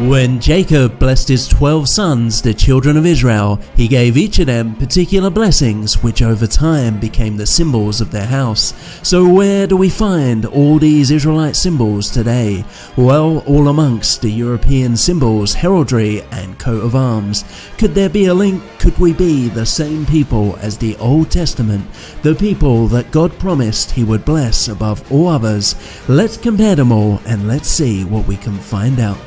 When Jacob blessed his 12 sons, the children of Israel, he gave each of them particular blessings, which over time became the symbols of their house. So where do we find all these Israelite symbols today? Well, all amongst the European symbols, heraldry, and coat of arms. Could there be a link? Could we be the same people as the Old Testament? The people that God promised he would bless above all others? Let's compare them all and let's see what we can find out.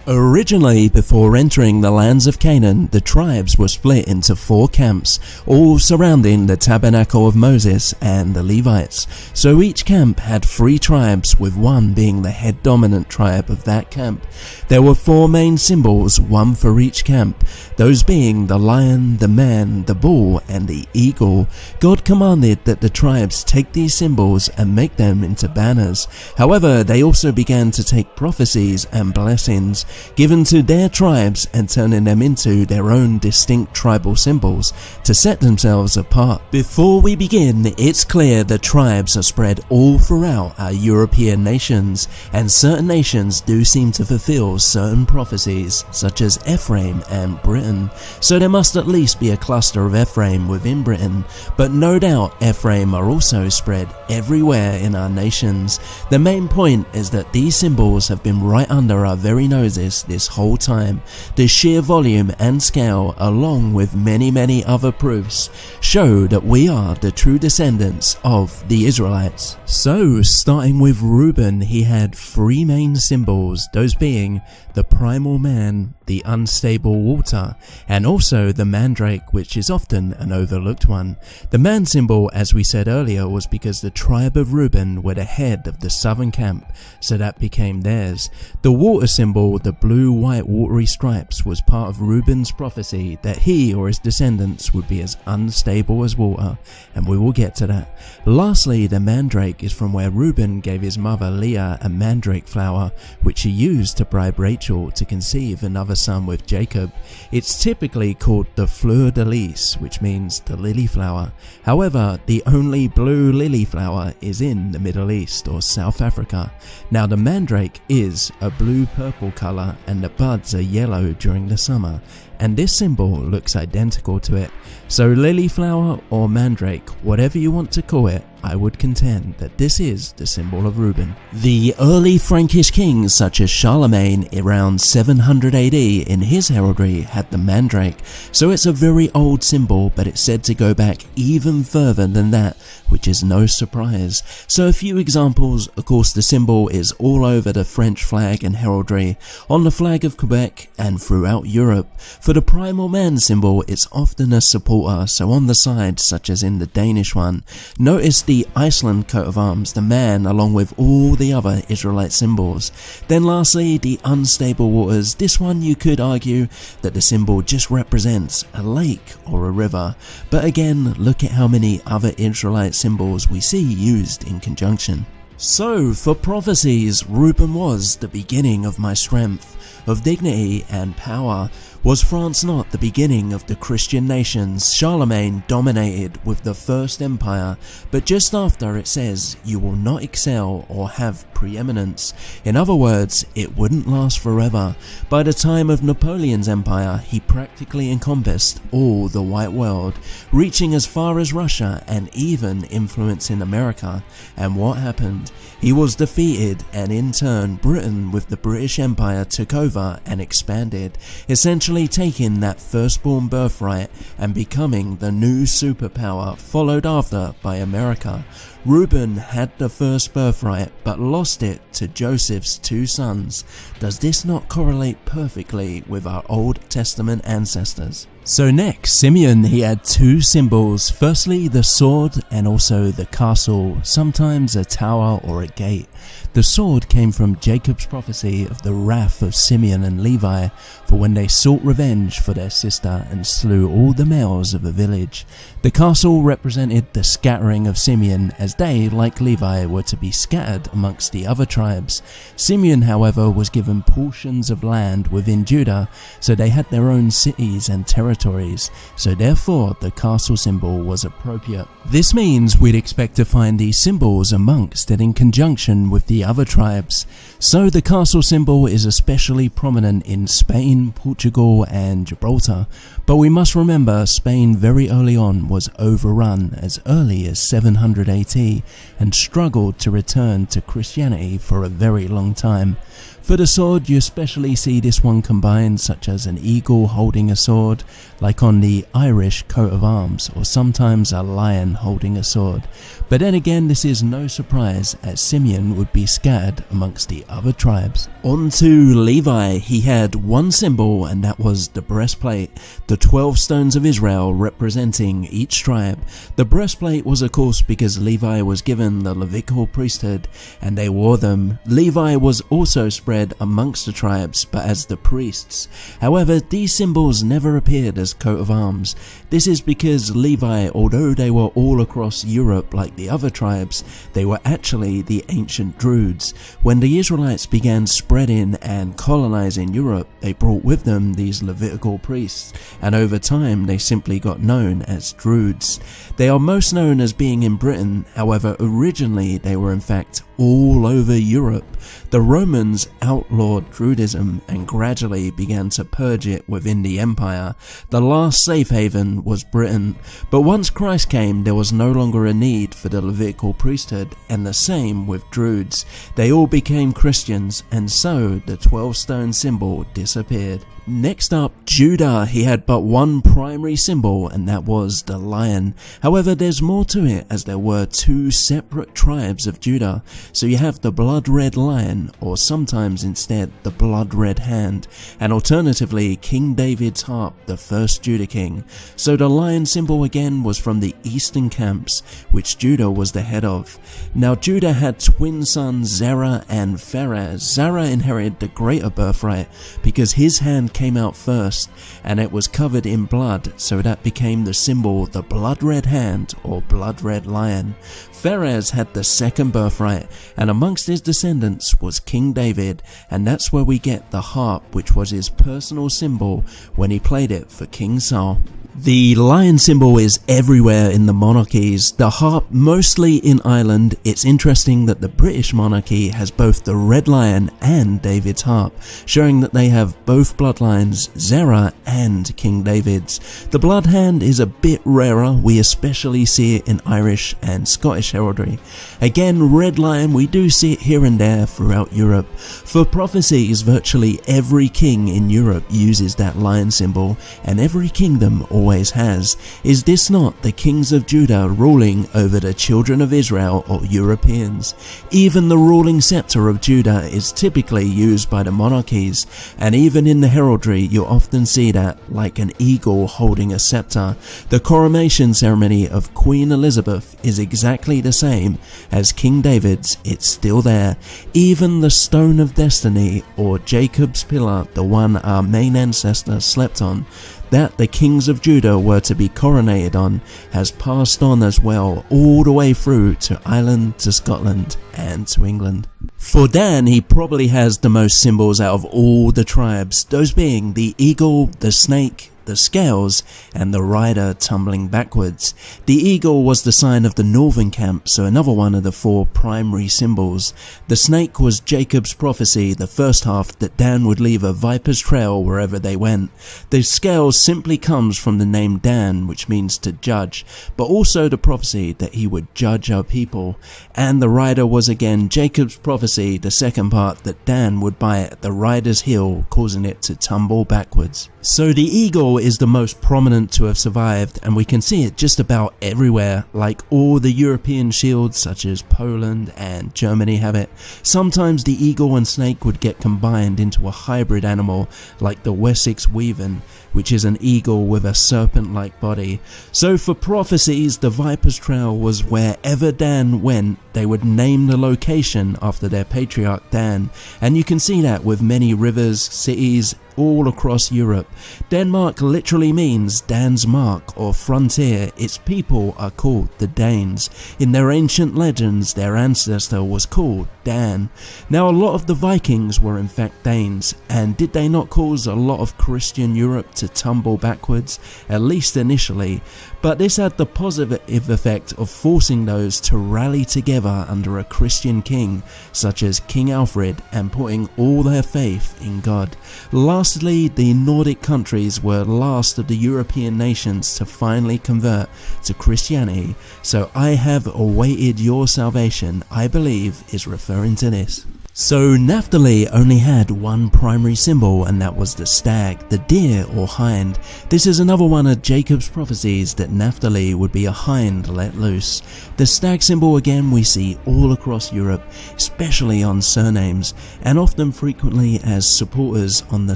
Originally, before entering the lands of Canaan, the tribes were split into 4 camps, all surrounding the tabernacle of Moses and the Levites. So each camp had 3 tribes, with one being the head dominant tribe of that camp. There were 4 main symbols, one for each camp, those being the lion, the man, the bull, and the eagle. God commanded that the tribes take these symbols and make them into banners. However, they also began to take prophecies and blessings given to their tribes and turning them into their own distinct tribal symbols to set themselves apart. Before we begin, it's clear the tribes are spread all throughout our European nations, and certain nations do seem to fulfill certain prophecies, such as Ephraim and Britain. So there must at least be a cluster of Ephraim within Britain, but no doubt Ephraim are also spread everywhere in our nations. The main point is that these symbols have been right under our very noses this whole time. The sheer volume and scale, along with many other proofs, show that we are the true descendants of the Israelites. So, starting with Reuben, he had 3 main symbols, those being the primal man, the unstable water, and also the mandrake, which is often an overlooked one. The man symbol, as we said earlier, was because the tribe of Reuben were the head of the southern camp, so that became theirs. The water symbol, the blue-white watery stripes, was part of Reuben's prophecy that he or his descendants would be as unstable as water, and we will get to that. Lastly, the mandrake is from where Reuben gave his mother Leah a mandrake flower, which she used to bribe Rachel to conceive another son with Jacob. It's typically called the fleur de lis, which means the lily flower. However, the only blue lily flower is in the Middle East or South Africa. Now, the mandrake is a blue-purple color and the buds are yellow during the summer, and this symbol looks identical to it. So lily flower or mandrake, whatever you want to call it, I would contend that this is the symbol of Reuben. The early Frankish kings such as Charlemagne around 700 AD in his heraldry had the mandrake, so it's a very old symbol, but it's said to go back even further than that, which is no surprise. So a few examples. Of course, the symbol is all over the French flag and heraldry, on the flag of Quebec, and throughout Europe. For the primal man symbol, it's often a supporter, so on the side, such as in the Danish one. Notice the Iceland coat of arms, the man, along with all the other Israelite symbols. Then lastly, the unstable waters. This one you could argue that the symbol just represents a lake or a river, but again, look at how many other Israelite symbols we see used in conjunction. So, for prophecies, Reuben was the beginning of my strength, of dignity and power. Was France not the beginning of the Christian nations? Charlemagne dominated with the First Empire, but just after it says, you will not excel or have preeminence. In other words, it wouldn't last forever. By the time of Napoleon's empire, he practically encompassed all the white world, reaching as far as Russia and even influencing America. And what happened? He was defeated, and in turn, Britain with the British Empire took over and expanded, essentially taking that firstborn birthright and becoming the new superpower, followed after by America. Reuben had the first birthright but lost it to Joseph's 2 sons. Does this not correlate perfectly with our Old Testament ancestors? So next, Simeon, he had 2 symbols. Firstly, the sword and also the castle, sometimes a tower or a gate. The sword came from Jacob's prophecy of the wrath of Simeon and Levi for when they sought revenge for their sister and slew all the males of a village. The castle represented the scattering of Simeon, as they, like Levi, were to be scattered amongst the other tribes. Simeon, however, was given portions of land within Judah, so they had their own cities and territories territories, so therefore the castle symbol was appropriate. This means we'd expect to find these symbols amongst and in conjunction with the other tribes. So the castle symbol is especially prominent in Spain, Portugal and Gibraltar. But we must remember Spain very early on was overrun as early as 700 AD and struggled to return to Christianity for a very long time. For the sword, you especially see this one combined, such as an eagle holding a sword, like on the Irish coat of arms, or sometimes a lion holding a sword. But then again, this is no surprise, as Simeon would be scattered amongst the other tribes. On to Levi. He had one symbol, and that was the breastplate, the 12 stones of Israel representing each tribe. The breastplate was of course because Levi was given the Levitical priesthood, and they wore them. Levi was also spread amongst the tribes, but as the priests. However, these symbols never appeared as coat of arms. This is because Levi, although they were all across Europe like the other tribes, they were actually the ancient Druids. When the Israelites began spreading and colonizing Europe, they brought with them these Levitical priests, and over time they simply got known as Druids. They are most known as being in Britain, however originally they were in fact all over Europe. The Romans outlawed Druidism and gradually began to purge it within the empire. The last safe haven was Britain, but once Christ came there was no longer a need for the Levitical priesthood, and the same with Druids. They all became Christians, and so the 12-stone symbol disappeared. Next up, Judah. He had but one primary symbol, and that was the lion. However, there's more to it, as there were two separate tribes of Judah. So you have the blood red lion, or sometimes instead the blood red hand, and alternatively King David's harp, the first Judah king. So the lion symbol again was from the eastern camps, which Judah was the head of. Now Judah had twin sons Zerah and Pharez. Zerah inherited the greater birthright because his hand came out first, and it was covered in blood, so that became the symbol, the blood red hand or blood red lion. Pharez had the second birthright, and amongst his descendants was King David, and that's where we get the harp, which was his personal symbol when he played it for King Saul. The lion symbol is everywhere in the monarchies, the harp mostly in Ireland. It's interesting that the British monarchy has both the red lion and David's harp, showing that they have both bloodlines, Zerah and King David's. The blood hand is a bit rarer, we especially see it in Irish and Scottish heraldry. Again, red lion, we do see it here and there throughout Europe. For prophecies, virtually every king in Europe uses that lion symbol, and every kingdom always has. Is this not the kings of Judah ruling over the children of Israel or Europeans? Even the ruling scepter of Judah is typically used by the monarchies, and even in the heraldry you often see that, like an eagle holding a scepter. The coronation ceremony of Queen Elizabeth is exactly the same as King David's, it's still there. Even the Stone of Destiny, or Jacob's pillar, the one our main ancestor slept on, that the kings of Judah were to be coronated on, has passed on as well, all the way through to Ireland, to Scotland and to England. For Dan, he probably has the most symbols out of all the tribes, those being the eagle, the snake, the scales, and the rider tumbling backwards. The eagle was the sign of the northern camp, so another one of the four primary symbols. The snake was Jacob's prophecy, the first half, that Dan would leave a viper's trail wherever they went. The scales simply comes from the name Dan, which means to judge, but also the prophecy that he would judge our people. And the rider was again Jacob's prophecy, the second part, that Dan would bite the rider's heel, causing it to tumble backwards. So the eagle is the most prominent to have survived, and we can see it just about everywhere, like all the European shields such as Poland and Germany have it. Sometimes the eagle and snake would get combined into a hybrid animal like the Wessex Wyvern, which is an eagle with a serpent-like body. So for prophecies, the viper's trail was wherever Dan went, they would name the location after their patriarch Dan, and you can see that with many rivers, cities, all across Europe. Denmark literally means Dan's mark or frontier. Its people are called the Danes. In their ancient legends, their ancestor was called Dan. Now, a lot of the Vikings were in fact Danes, and did they not cause a lot of Christian Europe to tumble backwards, at least initially? But this had the positive effect of forcing those to rally together under a Christian king, such as King Alfred, and putting all their faith in God. Lastly, the Nordic countries were last of the European nations to finally convert to Christianity, so I have awaited your salvation, I believe, is referring to this. So Naphtali only had one primary symbol, and that was the stag, the deer or hind. This is another one of Jacob's prophecies that Naphtali would be a hind let loose. The stag symbol again we see all across Europe, especially on surnames, and often frequently as supporters on the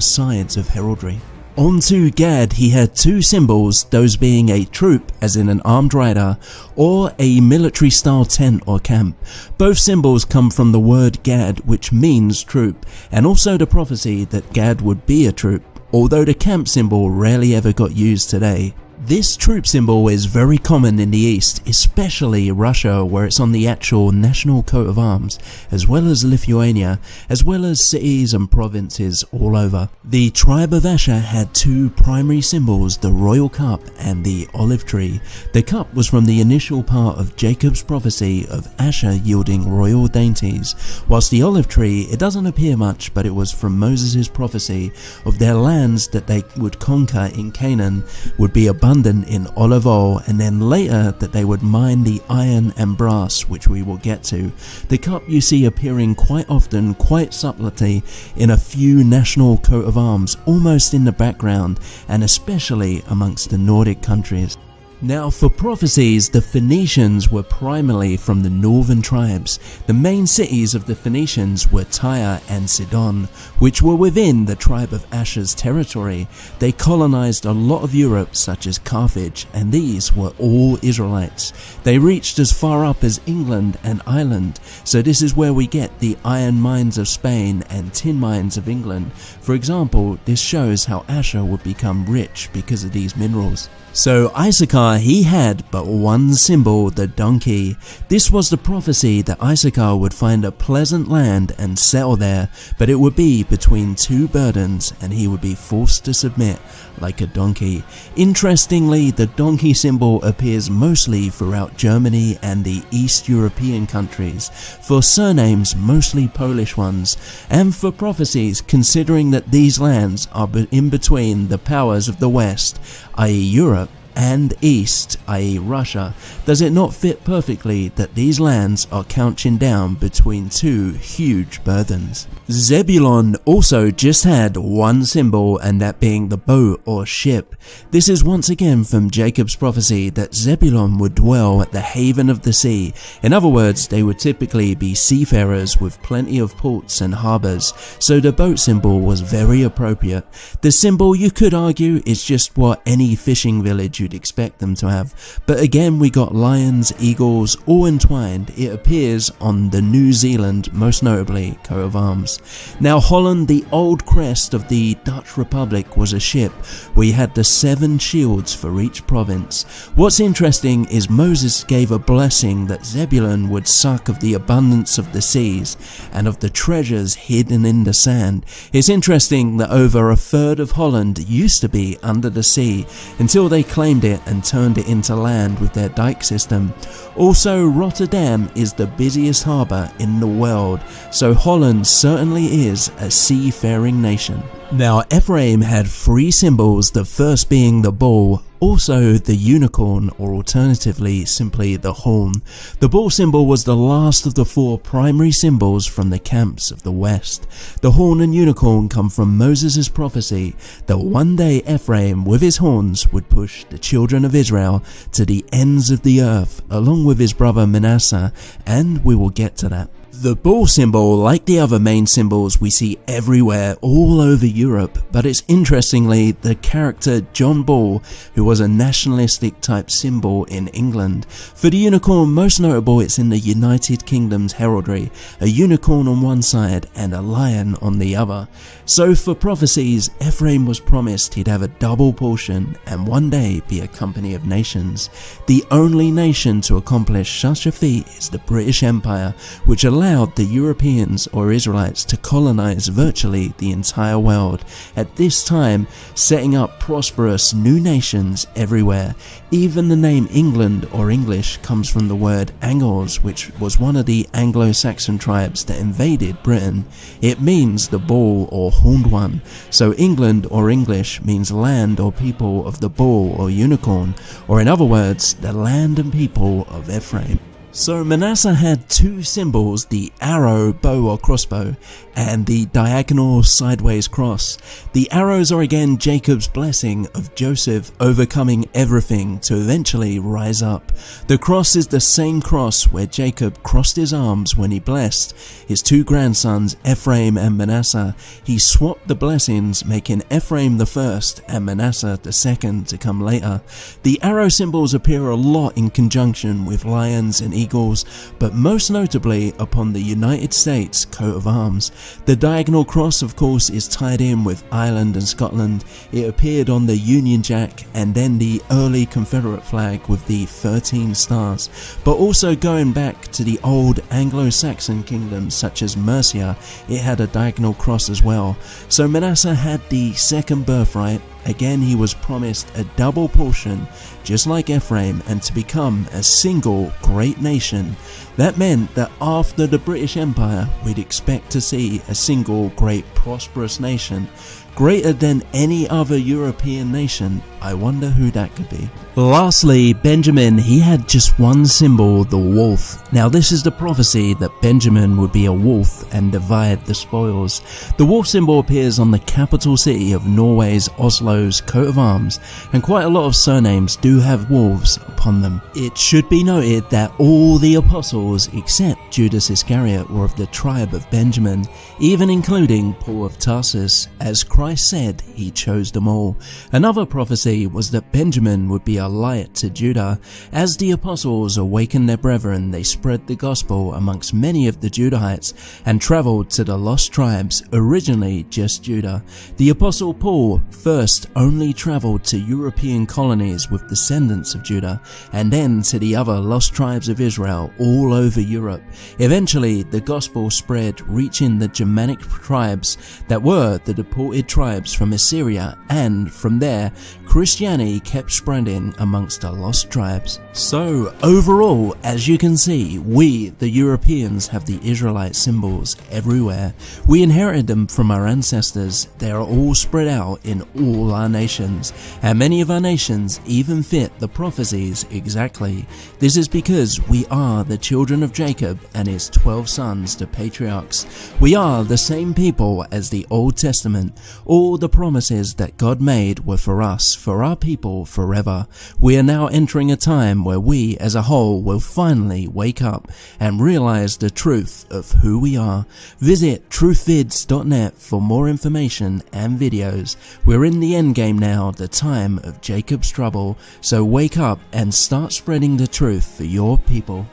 sides of heraldry. On to Gad, he had two symbols, those being a troop, as in an armed rider, or a military style tent or camp. Both symbols come from the word Gad, which means troop, and also the prophecy that Gad would be a troop, although the camp symbol rarely ever got used today. This troop symbol is very common in the East, especially Russia, where it's on the actual national coat of arms, as well as Lithuania, as well as cities and provinces all over. The tribe of Asher had two primary symbols, the royal cup and the olive tree. The cup was from the initial part of Jacob's prophecy of Asher yielding royal dainties, whilst the olive tree, it doesn't appear much, but it was from Moses' prophecy of their lands that they would conquer in Canaan would be abundant in olive oil, and then later that they would mine the iron and brass, which we will get to. The cup you see appearing quite often, quite subtly, in a few national coat of arms, almost in the background, and especially amongst the Nordic countries. Now, for prophecies, the Phoenicians were primarily from the northern tribes. The main cities of the Phoenicians were Tyre and Sidon, which were within the tribe of Asher's territory. They colonized a lot of Europe, such as Carthage, and these were all Israelites. They reached as far up as England and Ireland, so this is where we get the iron mines of Spain and tin mines of England. For example, this shows how Asher would become rich because of these minerals. So Issachar, he had but one symbol, the donkey. This was the prophecy that Issachar would find a pleasant land and settle there, but it would be between two burdens and he would be forced to submit like a donkey. Interestingly, the donkey symbol appears mostly throughout Germany and the East European countries, for surnames mostly Polish ones, and for prophecies considering that these lands are in between the powers of the West, i.e. Europe, and East, i.e. Russia. Does it not fit perfectly that these lands are couching down between two huge burdens? Zebulon also just had one symbol, and that being the boat or ship. This is once again from Jacob's prophecy that Zebulon would dwell at the haven of the sea. In other words, they would typically be seafarers with plenty of ports and harbours, so the boat symbol was very appropriate. The symbol, you could argue, is just what any fishing village you'd expect them to have, but again we got lions, eagles, all entwined. It appears on the New Zealand, most notably, coat of arms. Now Holland, the old crest of the Dutch Republic, was a ship where you had the 7 shields for each province. What's interesting is Moses gave a blessing that Zebulun would suck of the abundance of the seas and of the treasures hidden in the sand. It's interesting that over a third of Holland used to be under the sea until they claimed it and turned it into land with their dike system. Also, Rotterdam is the busiest harbour in the world, so Holland certainly is a seafaring nation. Now, Ephraim had 3 symbols, the first being the bull, also the unicorn, or alternatively simply the horn. The bull symbol was the last of the 4 primary symbols from the camps of the West. The horn and unicorn come from Moses' prophecy that one day Ephraim with his horns would push the children of Israel to the ends of the earth along with his brother Manasseh, and we will get to that. The bull symbol, like the other main symbols we see everywhere all over Europe, but it's interestingly the character John Bull, who was a nationalistic type symbol in England. For the unicorn, most notable, it's in the United Kingdom's heraldry, a unicorn on one side and a lion on the other. So for prophecies, Ephraim was promised he'd have a double portion and one day be a company of nations. The only nation to accomplish such a feat is the British Empire, which allowed the Europeans or Israelites to colonize virtually the entire world, at this time setting up prosperous new nations everywhere. Even the name England or English comes from the word Angles, which was one of the Anglo-Saxon tribes that invaded Britain. It means the bull or horned one, so England or English means land or people of the bull or unicorn, or in other words, the land and people of Ephraim. So Manasseh had two symbols, the arrow, bow or crossbow, and the diagonal sideways cross. The arrows are again Jacob's blessing of Joseph overcoming everything to eventually rise up. The cross is the same cross where Jacob crossed his arms when he blessed his two grandsons Ephraim and Manasseh. He swapped the blessings, making Ephraim the first and Manasseh the second to come later. The arrow symbols appear a lot in conjunction with lions and eagles, but most notably upon the United States coat of arms. The diagonal cross, of course, is tied in with Ireland and Scotland. It appeared on the Union Jack and then the early Confederate flag with the 13 stars, but also going back to the old Anglo-Saxon kingdoms such as Mercia, it had a diagonal cross as well. So Manasseh had the second birthright. Again, he was promised a double portion, just like Ephraim, and to become a single great nation. That meant that after the British Empire, we'd expect to see a single great prosperous nation, greater than any other European nation. I wonder who that could be. Lastly, Benjamin, he had just one symbol, the wolf. Now this is the prophecy that Benjamin would be a wolf and divide the spoils. The wolf symbol appears on the capital city of Norway's Oslo's coat of arms, and quite a lot of surnames do have wolves upon them. It should be noted that all the apostles except Judas Iscariot were of the tribe of Benjamin, even including Paul of Tarsus, as Christ said he chose them all. Another prophecy was that Benjamin would be a light to Judah. As the apostles awakened their brethren, they spread the gospel amongst many of the Judahites and travelled to the lost tribes, originally just Judah. The apostle Paul first only travelled to European colonies with descendants of Judah, and then to the other lost tribes of Israel all over Europe. Eventually, the gospel spread, reaching the Germanic tribes that were the deported tribes from Assyria, and from there, Christianity kept spreading amongst the lost tribes. So overall, as you can see, we, the Europeans, have the Israelite symbols everywhere. We inherited them from our ancestors. They are all spread out in all our nations, and many of our nations even fit the prophecies exactly. This is because we are the children of Jacob and his 12 sons, the patriarchs. We are the same people as the Old Testament. All the promises that God made were for us, for our people forever. We are now entering a time where we as a whole will finally wake up and realize the truth of who we are. Visit truthvids.net for more information and videos. We're in the end game now, the time of Jacob's trouble, so wake up and start spreading the truth for your people.